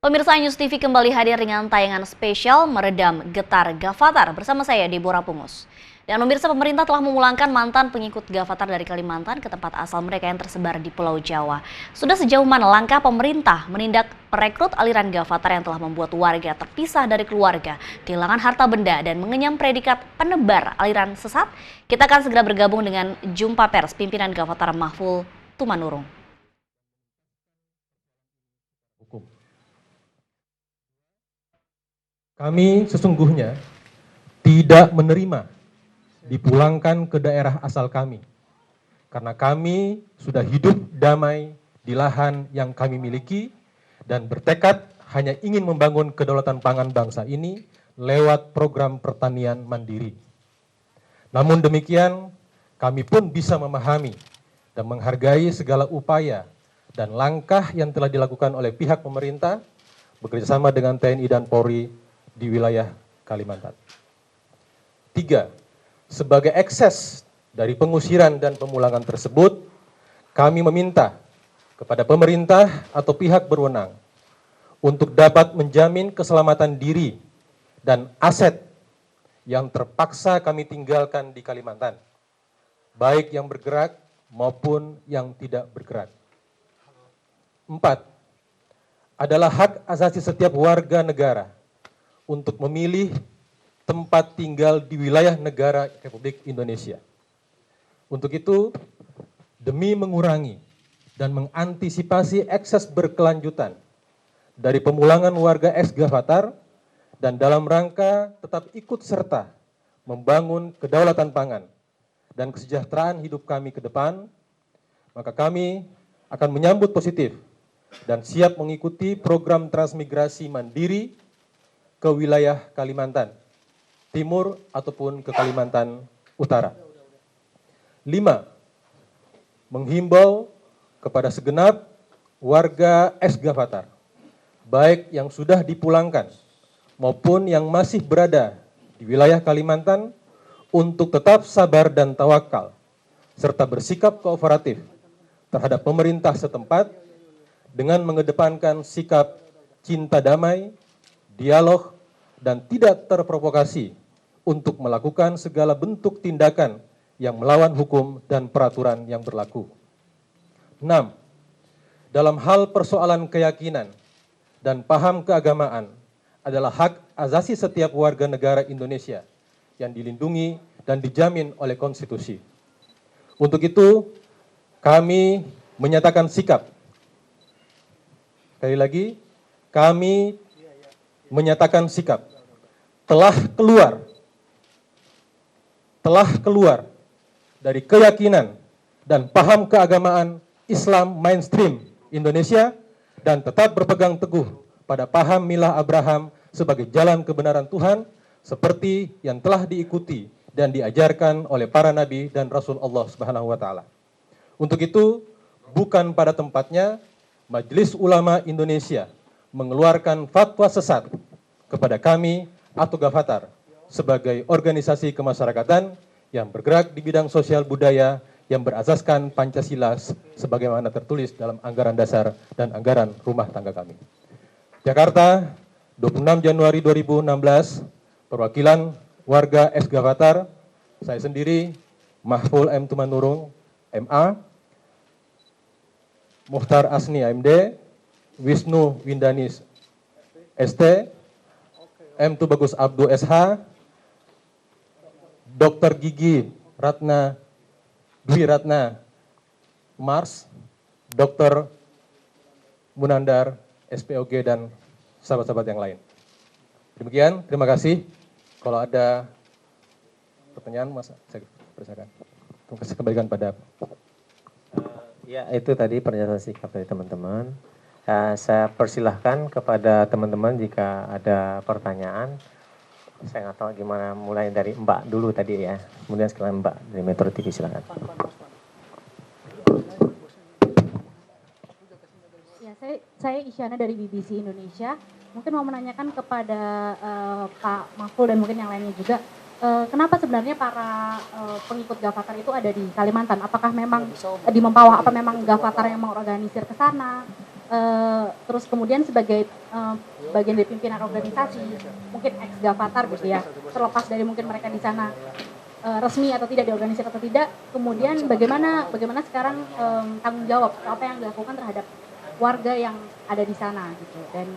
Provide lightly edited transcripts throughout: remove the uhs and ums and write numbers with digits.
Pemirsa News TV kembali hadir dengan tayangan spesial meredam getar Gavatar bersama saya Deborah Pungus. Dan pemirsa, pemerintah telah memulangkan mantan pengikut Gavatar dari Kalimantan ke tempat asal mereka yang tersebar di Pulau Jawa. Sudah sejauh mana langkah pemerintah menindak perekrut aliran Gavatar yang telah membuat warga terpisah dari keluarga, kehilangan harta benda dan mengenyam predikat penebar aliran sesat? Kita akan segera bergabung dengan jumpa pers pimpinan Gavatar Mahful Tumanurung. Kami sesungguhnya tidak menerima dipulangkan ke daerah asal kami, karena kami sudah hidup damai di lahan yang kami miliki dan bertekad hanya ingin membangun kedaulatan pangan bangsa ini lewat program pertanian mandiri. Namun demikian, kami pun bisa memahami dan menghargai segala upaya dan langkah yang telah dilakukan oleh pihak pemerintah bekerjasama dengan TNI dan Polri di wilayah Kalimantan. 3. Sebagai ekses dari pengusiran dan pemulangan tersebut, kami meminta kepada pemerintah atau pihak berwenang untuk dapat menjamin keselamatan diri dan aset yang terpaksa kami tinggalkan di Kalimantan, baik yang bergerak maupun yang tidak bergerak. 4. Adalah hak asasi setiap warga negara untuk memilih tempat tinggal di wilayah negara Republik Indonesia. Untuk itu, demi mengurangi dan mengantisipasi ekses berkelanjutan dari pemulangan warga ex-Gavatar dan dalam rangka tetap ikut serta membangun kedaulatan pangan dan kesejahteraan hidup kami ke depan, maka kami akan menyambut positif dan siap mengikuti program transmigrasi mandiri ke wilayah Kalimantan Timur ataupun ke Kalimantan Utara. 5. Menghimbau kepada segenap warga ex-Gavatar, baik yang sudah dipulangkan maupun yang masih berada di wilayah Kalimantan, untuk tetap sabar dan tawakal, serta bersikap kooperatif terhadap pemerintah setempat dengan mengedepankan sikap cinta damai, dialog, dan tidak terprovokasi untuk melakukan segala bentuk tindakan yang melawan hukum dan peraturan yang berlaku. 6. Dalam hal persoalan keyakinan dan paham keagamaan adalah hak asasi setiap warga negara Indonesia yang dilindungi dan dijamin oleh konstitusi. Untuk itu, kami menyatakan sikap. Sekali lagi, kami menyatakan sikap telah keluar dari keyakinan dan paham keagamaan Islam mainstream Indonesia dan tetap berpegang teguh pada paham milah Abraham sebagai jalan kebenaran Tuhan seperti yang telah diikuti dan diajarkan oleh para nabi dan rasul Allah Subhanahu wa taala. Untuk itu, bukan pada tempatnya Majelis Ulama Indonesia mengeluarkan fatwa sesat kepada kami atau Gavatar sebagai organisasi kemasyarakatan yang bergerak di bidang sosial budaya yang berasaskan Pancasila sebagaimana tertulis dalam anggaran dasar dan anggaran rumah tangga kami. Jakarta, 26 Januari 2016, perwakilan warga ex-Gavatar, saya sendiri, Mahful M. Tumanurung, MA, Muhtar Asni AMD, Wisnu Windanis ST, M. Tubagus Abdu SH, Dr. Gigi Ratna Dwi Ratna Mars, Dr. Munandar SPOG dan sahabat-sahabat yang lain. Demikian, terima kasih. Kalau ada pertanyaan, Mas, saya persilakan. Terima kasih, kembalikan pada ya, itu tadi pernyataan sikap dari teman-teman. Saya persilahkan kepada teman-teman jika ada pertanyaan. Saya nggak tahu gimana, mulai dari Mbak dulu tadi ya. Kemudian sekarang Mbak dari Metro TV, silakan. Ya, saya Isyana dari BBC Indonesia. Mungkin mau menanyakan kepada Pak Mahful dan mungkin yang lainnya juga. Kenapa sebenarnya para pengikut Gavatar itu ada di Kalimantan? Apakah memang di Mempawah, apa memang Gavatar yang mengorganisir ke sana? terus kemudian sebagai bagian dari pimpinan organisasi, mungkin ex-Gavatar gitu ya, terlepas dari mungkin mereka di sana resmi atau tidak, diorganisir atau tidak, kemudian bagaimana sekarang tanggung jawab apa yang dilakukan terhadap warga yang ada di sana gitu, dan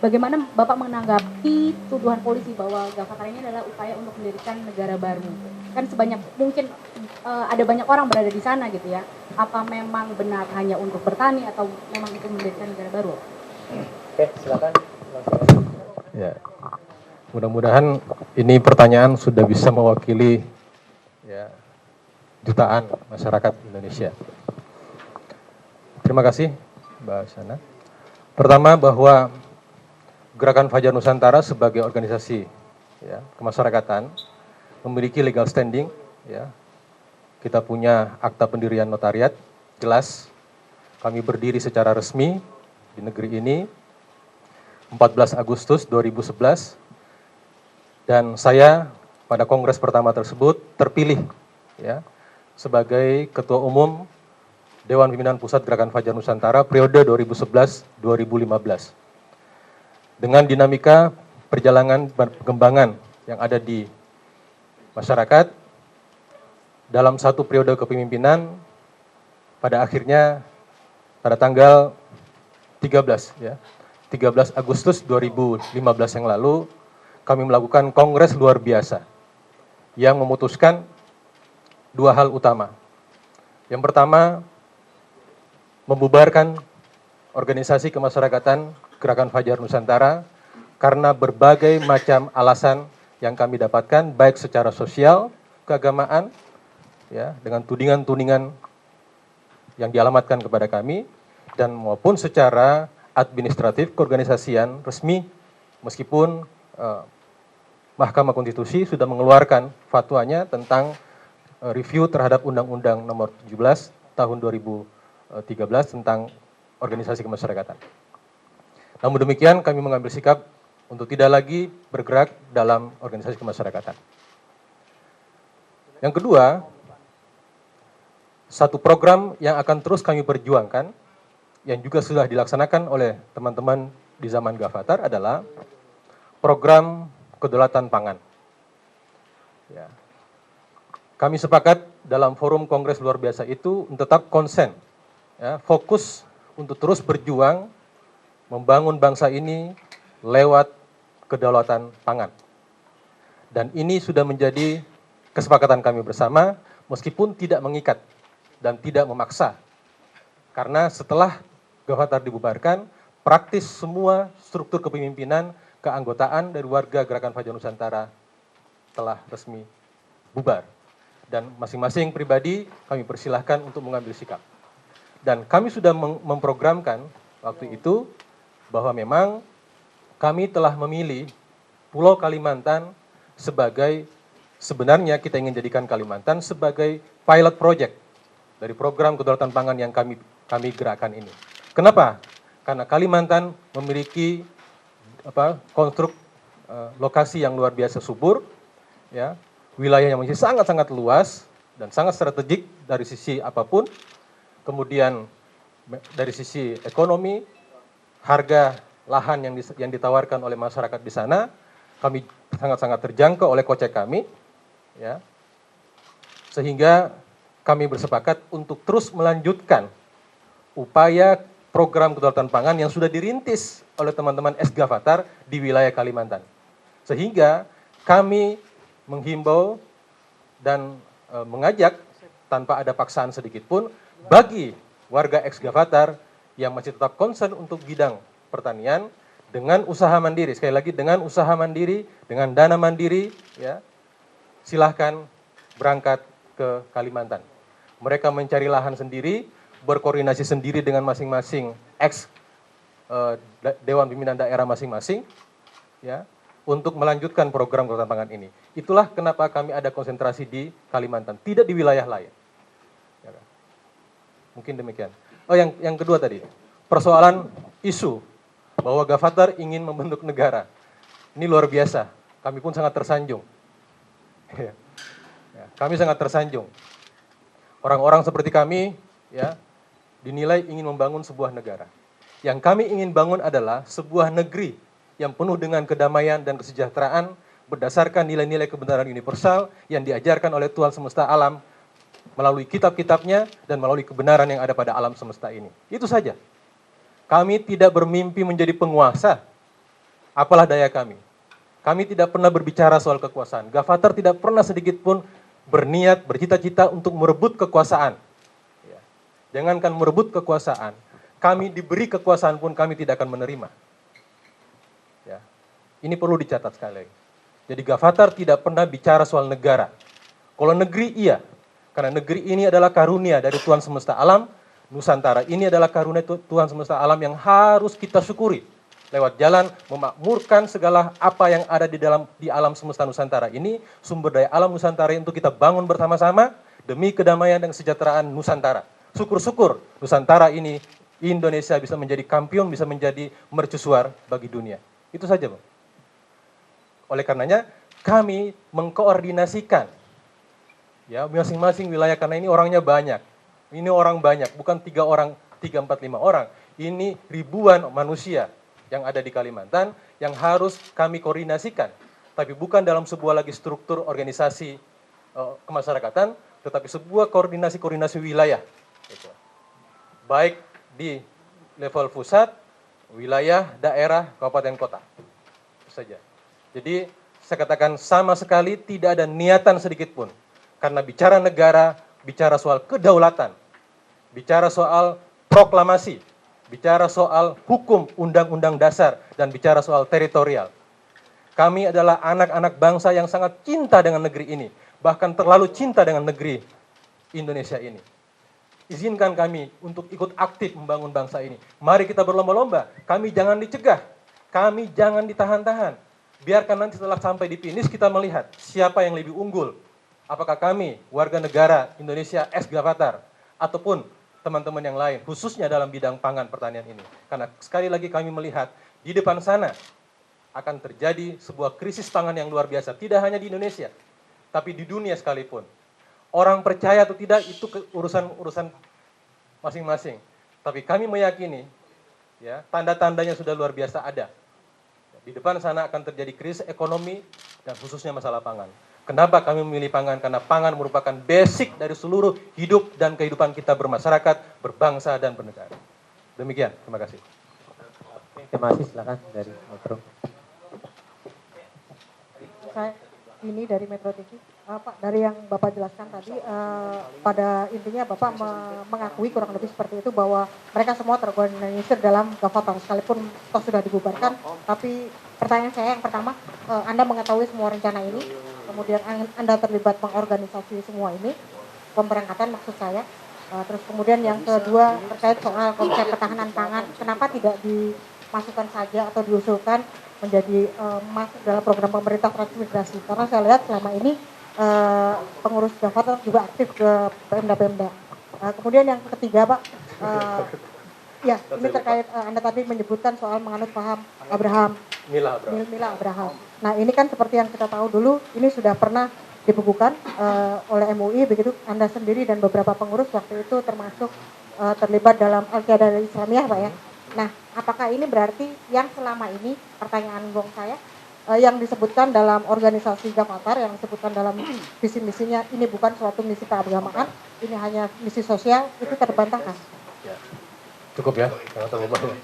bagaimana Bapak menanggapi tuduhan polisi bahwa Gavatar ini adalah upaya untuk mendirikan negara baru? Kan sebanyak mungkin ada banyak orang berada di sana gitu ya. Apa memang benar hanya untuk bertani atau memang itu mendirikan negara baru? Oke, silakan. Ya, mudah-mudahan ini pertanyaan sudah bisa mewakili ya, jutaan masyarakat Indonesia. Terima kasih, Mbak Sana. Pertama, bahwa Gerakan Fajar Nusantara sebagai organisasi ya, kemasyarakatan memiliki legal standing. Ya. Kita punya akta pendirian notariat, jelas. Kami berdiri secara resmi di negeri ini 14 Agustus 2011. Dan saya pada kongres pertama tersebut terpilih ya, sebagai Ketua Umum Dewan Pimpinan Pusat Gerakan Fajar Nusantara periode 2011-2015. Dengan dinamika perjalanan perkembangan yang ada di masyarakat, dalam satu periode kepemimpinan, pada akhirnya pada tanggal 13 Agustus 2015 yang lalu, kami melakukan kongres luar biasa yang memutuskan dua hal utama. Yang pertama, membubarkan organisasi kemasyarakatan Gerakan Fajar Nusantara karena berbagai macam alasan yang kami dapatkan, baik secara sosial, keagamaan, ya, dengan tudingan-tudingan yang dialamatkan kepada kami, dan maupun secara administratif keorganisasian resmi, meskipun Mahkamah Konstitusi sudah mengeluarkan fatwanya tentang review terhadap Undang-Undang Nomor 17 Tahun 2013 tentang organisasi kemasyarakatan. Namun demikian, kami mengambil sikap untuk tidak lagi bergerak dalam organisasi kemasyarakatan. Yang kedua, satu program yang akan terus kami perjuangkan, yang juga sudah dilaksanakan oleh teman-teman di zaman Gavatar adalah program kedaulatan pangan. Ya. Kami sepakat dalam forum kongres luar biasa itu untuk tetap konsen, ya, fokus untuk terus berjuang membangun bangsa ini lewat kedaulatan pangan. Dan ini sudah menjadi kesepakatan kami bersama, meskipun tidak mengikat dan tidak memaksa. Karena setelah Gavatar dibubarkan, praktis semua struktur kepemimpinan, keanggotaan dari warga Gerakan Fajar Nusantara telah resmi bubar. Dan masing-masing pribadi kami persilahkan untuk mengambil sikap. Dan kami sudah memprogramkan waktu itu bahwa memang kami telah memilih Pulau Kalimantan sebagai, sebenarnya kita ingin jadikan Kalimantan sebagai pilot project dari program kedaulatan pangan yang kami gerakkan ini. Kenapa? Karena Kalimantan memiliki konstruk lokasi yang luar biasa subur, ya, wilayah yang masih sangat-sangat luas dan sangat strategik dari sisi apapun. Kemudian dari sisi ekonomi, harga lahan yang ditawarkan oleh masyarakat di sana, kami sangat-sangat terjangkau oleh kocek kami, ya, sehingga kami bersepakat untuk terus melanjutkan upaya program kedaulatan pangan yang sudah dirintis oleh teman-teman ex-Gavatar di wilayah Kalimantan. Sehingga kami menghimbau dan mengajak tanpa ada paksaan sedikit pun bagi warga ex-Gavatar yang masih tetap concern untuk bidang pertanian dengan usaha mandiri, sekali lagi dengan usaha mandiri, dengan dana mandiri, ya, silahkan berangkat ke Kalimantan. Mereka mencari lahan sendiri, berkoordinasi sendiri dengan masing-masing Dewan Pimpinan Daerah masing-masing, ya, untuk melanjutkan program kedaulatan pangan ini. Itulah kenapa kami ada konsentrasi di Kalimantan, tidak di wilayah lain. Ya, mungkin demikian. Oh, yang kedua tadi, persoalan isu bahwa Gavatar ingin membentuk negara. Ini luar biasa. Kami pun sangat tersanjung. Ya, kami sangat tersanjung. Orang-orang seperti kami, ya, dinilai ingin membangun sebuah negara. Yang kami ingin bangun adalah sebuah negeri yang penuh dengan kedamaian dan kesejahteraan berdasarkan nilai-nilai kebenaran universal yang diajarkan oleh Tuhan semesta alam melalui kitab-kitabnya dan melalui kebenaran yang ada pada alam semesta ini. Itu saja. Kami tidak bermimpi menjadi penguasa, apalah daya kami. Kami tidak pernah berbicara soal kekuasaan. Gavatar tidak pernah sedikit pun berniat, bercita-cita untuk merebut kekuasaan. Jangankan merebut kekuasaan, kami diberi kekuasaan pun kami tidak akan menerima. Ya. Ini perlu dicatat sekali lagi. Jadi Gavatar tidak pernah bicara soal negara. Kalau negeri iya, karena negeri ini adalah karunia dari Tuhan semesta alam, Nusantara ini adalah karunia Tuhan semesta alam yang harus kita syukuri. Lewat jalan memakmurkan segala apa yang ada di alam semesta Nusantara ini, sumber daya alam Nusantara untuk kita bangun bersama-sama demi kedamaian dan kesejahteraan Nusantara. Syukur-syukur Nusantara ini, Indonesia bisa menjadi kampion, bisa menjadi mercusuar bagi dunia. Itu saja, Bang. Oleh karenanya, kami mengkoordinasikan ya masing-masing wilayah, karena ini orangnya banyak. Ini orang banyak, bukan 3 orang, 3, 4, 5 orang. Ini ribuan manusia yang ada di Kalimantan yang harus kami koordinasikan. Tapi bukan dalam sebuah lagi struktur organisasi kemasyarakatan, tetapi sebuah koordinasi wilayah. Baik di level pusat, wilayah, daerah, kabupaten, kota. Itu saja. Jadi saya katakan sama sekali tidak ada niatan sedikit pun. Karena bicara negara, bicara soal kedaulatan, bicara soal proklamasi, bicara soal hukum undang-undang dasar, dan bicara soal teritorial. Kami adalah anak-anak bangsa yang sangat cinta dengan negeri ini, bahkan terlalu cinta dengan negeri Indonesia ini. Izinkan kami untuk ikut aktif membangun bangsa ini. Mari kita berlomba-lomba, kami jangan dicegah, kami jangan ditahan-tahan. Biarkan nanti setelah sampai di finish kita melihat siapa yang lebih unggul. Apakah kami, warga negara Indonesia ex Gavatar, ataupun teman-teman yang lain, khususnya dalam bidang pangan pertanian ini. Karena sekali lagi kami melihat di depan sana akan terjadi sebuah krisis pangan yang luar biasa. Tidak hanya di Indonesia, tapi di dunia sekalipun. Orang percaya atau tidak itu urusan masing-masing. Tapi kami meyakini, ya tanda-tandanya sudah luar biasa ada. Di depan sana akan terjadi krisis ekonomi dan khususnya masalah pangan. Kenapa kami memilih pangan? Karena pangan merupakan basic dari seluruh hidup dan kehidupan kita bermasyarakat, berbangsa, dan bernegara. Demikian, terima kasih. Terima kasih, silakan dari Metro. Saya ini dari Metro TV. Pak, dari yang Bapak jelaskan tadi, pada intinya Bapak mengakui kurang lebih seperti itu bahwa mereka semua terorganisir dalam Gavatar, sekalipun toh sudah dibubarkan. Tapi pertanyaan saya yang pertama, Anda mengetahui semua rencana ini, kemudian Anda terlibat mengorganisasi semua ini, pemberangkatan maksud saya. Terus kemudian yang kedua terkait soal konsep ketahanan pangan, kenapa tidak dimasukkan saja atau diusulkan menjadi masuk dalam program pemerintah transmigrasi? Karena saya lihat selama ini pengurus Gavatar juga aktif ke Pemda-Pemda. Kemudian yang ketiga Pak, ya ini terkait Anda tadi menyebutkan soal menganut paham Abraham. Mila Abraham. Nah ini kan seperti yang kita tahu dulu, ini sudah pernah dibukukan oleh MUI, begitu Anda sendiri dan beberapa pengurus waktu itu termasuk terlibat dalam Al-Qaeda Islamiyah Pak ya. Nah apakah ini berarti yang selama ini, pertanyaan gong saya, yang disebutkan dalam organisasi Gavatar, yang disebutkan dalam visi-misinya, ini bukan suatu misi keagamaan, ini hanya misi sosial, itu terbantahkan? Ya. Cukup ya, jangan terlalu banyak.